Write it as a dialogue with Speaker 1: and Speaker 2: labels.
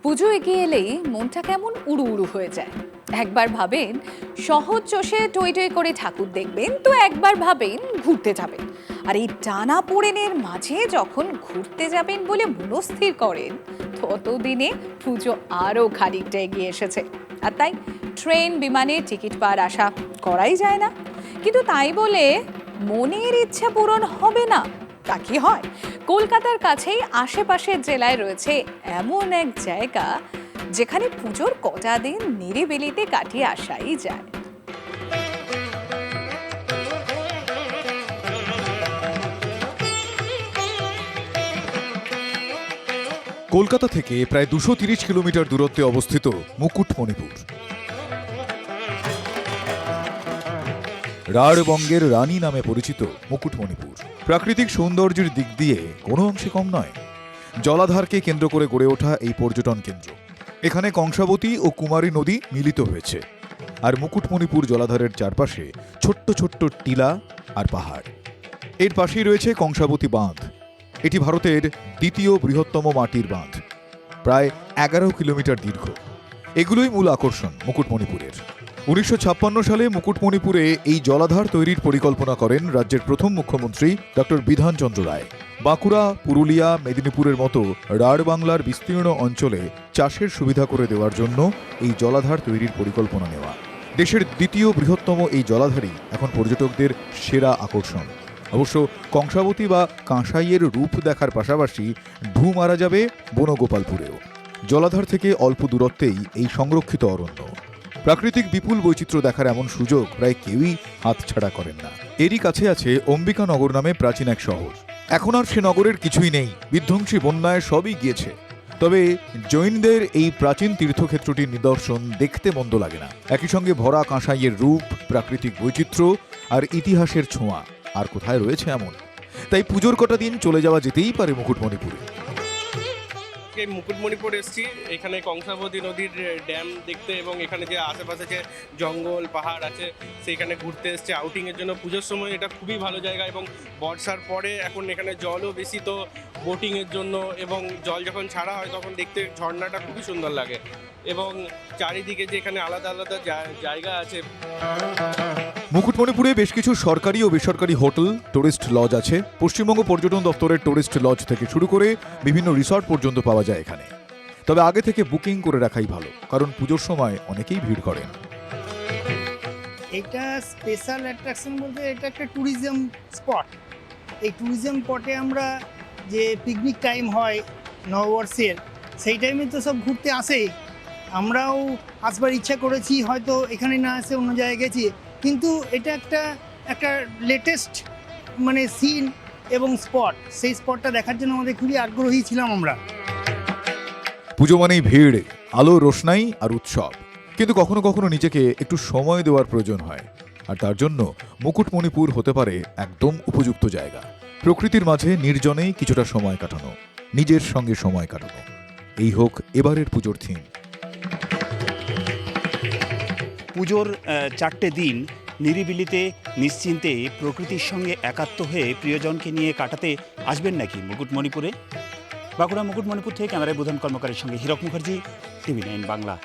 Speaker 1: পুজো এগিয়ে এলেই মনটা কেমন উড়ু উড়ু হয়ে যায়। একবার ভাবেন সহজ চষে টই টই করে ঠাকুর দেখবেন, তো একবার ভাবেন ঘুরতে যাবেন। আর এই টানা পোড়েনের মাঝে যখন ঘুরতে যাবেন বলে মনস্থির করেন, ততদিনে পুজো আরও খানিকটা এগিয়ে এসেছে। আর তাই ট্রেন বিমানে টিকিট পাওয়ার আশা করাই যায় না। কিন্তু তাই বলে মনের ইচ্ছা পূরণ হবে না তা কি হয়? কলকাতার কাছেই আশেপাশের জেলায় রয়েছে এমন এক জায়গা যেখানে পুজোর কটা দিন নিরিবিলিতে কাটিয়ে আসাই যায়।
Speaker 2: কলকাতা থেকে প্রায় ২৩০ কিলোমিটার দূরত্বে অবস্থিত মুকুটমণিপুর। রাঢ়বঙ্গের রানী নামে পরিচিত মুকুটমণিপুর প্রাকৃতিক সৌন্দর্যের দিক দিয়ে কোনো অংশে কম নয়। জলাধারকে কেন্দ্র করে গড়ে ওঠা এই পর্যটন কেন্দ্র, এখানে কংসাবতী ও কুমারী নদী মিলিত হয়েছে। আর মুকুটমণিপুর জলাধারের চারপাশে ছোট্ট ছোট্ট টিলা আর পাহাড়। এর পাশেই রয়েছে কংসাবতী বাঁধ। এটি ভারতের দ্বিতীয় বৃহত্তম মাটির বাঁধ, প্রায় ১১ কিলোমিটার দীর্ঘ। এগুলোই মূল আকর্ষণ মুকুটমণিপুরের। ১৯৫৬ সালে মুকুটমণিপুরে এই জলাধার তৈরির পরিকল্পনা করেন রাজ্যের প্রথম মুখ্যমন্ত্রী ডক্টর বিধানচন্দ্র রায়। বাঁকুড়া, পুরুলিয়া, মেদিনীপুরের মতো রাঢ় বাংলার বিস্তীর্ণ অঞ্চলে চাষের সুবিধা করে দেওয়ার জন্য এই জলাধার তৈরির পরিকল্পনা নেওয়া। দেশের দ্বিতীয় বৃহত্তম এই জলাধারই এখন পর্যটকদের সেরা আকর্ষণ। অবশ্য কংসাবতী বা কাঁসাইয়ের রূপ দেখার পাশাপাশি ঢু মারা যাবে বনগোপালপুরেও। জলাধার থেকে অল্প দূরত্বেই এই সংরক্ষিত অরণ্য। প্রাকৃতিক বিপুল বৈচিত্র্য দেখার এমন সুযোগ প্রায় কেউই হাতছাড়া করেন না। এরই কাছে আছে অম্বিকানগর নামে প্রাচীন এক শহর। এখন আর সে নগরের কিছুই নেই, বিধ্বংসী বন্যায় সবই গিয়েছে। তবে জৈনদের এই প্রাচীন তীর্থক্ষেত্রটির নিদর্শন দেখতে মন্দ লাগে না। একই সঙ্গে ভরা কাঁসাইয়ের রূপ, প্রাকৃতিক বৈচিত্র্য আর ইতিহাসের ছোঁয়া আর কোথায় রয়েছে এমন? তাই পুজোর কটা দিন চলে যাওয়া যেতেই পারে মুকুটমণিপুরে।
Speaker 3: মুকুটমণিপুর এসেছি এখানে কংসাবতী নদীর ড্যাম দেখতে, এবং এখানে যে আশেপাশে যে জঙ্গল পাহাড় আছে সেইখানে ঘুরতে এসেছি আউটিংয়ের জন্য। পুজোর সময় এটা খুবই ভালো জায়গা, এবং বর্ষার পরে এখন এখানে জলও বেশি, তো বোটিংয়ের জন্য, এবং জল যখন ছাড়া হয় তখন দেখতে ঝর্ণাটা খুবই সুন্দর লাগে। এবং চারিদিকে যে এখানে আলাদা আলাদা জায়গা আছে।
Speaker 2: মুকুটমণিপুরে বেশ কিছু সরকারি ও বেসরকারি হোটেল, টুরিস্ট লজ আছে। পশ্চিমবঙ্গ পর্যটন দপ্তরের টুরিস্ট লজ থেকে শুরু করে বিভিন্ন রিসর্ট পর্যন্ত পাওয়া যায় এখানে। তবে আগে থেকে বুকিং করে রাখাই ভালো, কারণ পুজোর সময় অনেকেই ভিড় করেন।
Speaker 4: এটা স্পেশাল অ্যাট্রাকশন বলতে এটা একটা ট্যুরিজম স্পট। এই ট্যুরিজম স্পটে আমরা যে পিকনিক টাইম হয় নববর্ষের, সেই টাইমে তো সব ঘুরতে আসে। আমরাও আসবার ইচ্ছা করেছি, হয়তো এখানে না এসে অন্য জায়গায় গেছি, কিন্তু এটা একটা লেটেস্ট মানে সিন এবং স্পট। সেই স্পটটা দেখার জন্য আমাদের খুবই আগ্রহী ছিলাম আমরা।
Speaker 2: পুজো মানেই ভিড়, আলো, রোশনাই আর উৎসব। কিন্তু কখনো কখনো নিজেকে একটু সময় দেওয়ার প্রয়োজন হয়। আর তার জন্য মুকুটমণিপুর হতে পারে একদম উপযুক্ত জায়গা। প্রকৃতির মাঝে নির্জনেই কিছুটা সময় কাটানো, নিজের সঙ্গে সময় কাটানো, এই হোক এবারের পুজোর থিম।
Speaker 5: পুজোর 4টে দিন নিরিবিলিতে নিশ্চিন্তে প্রকৃতির সঙ্গে একাত্ম হয়ে প্রিয়জনকে নিয়ে কাটাতে আসবেন নাকি মুকুটমণিপুরে? বাঁকুড়া মুকুটমণিপুর থেকে ক্যামেরায় বুধন কর্মকারের সঙ্গে হীরক মুখার্জি, TV9 বাংলা।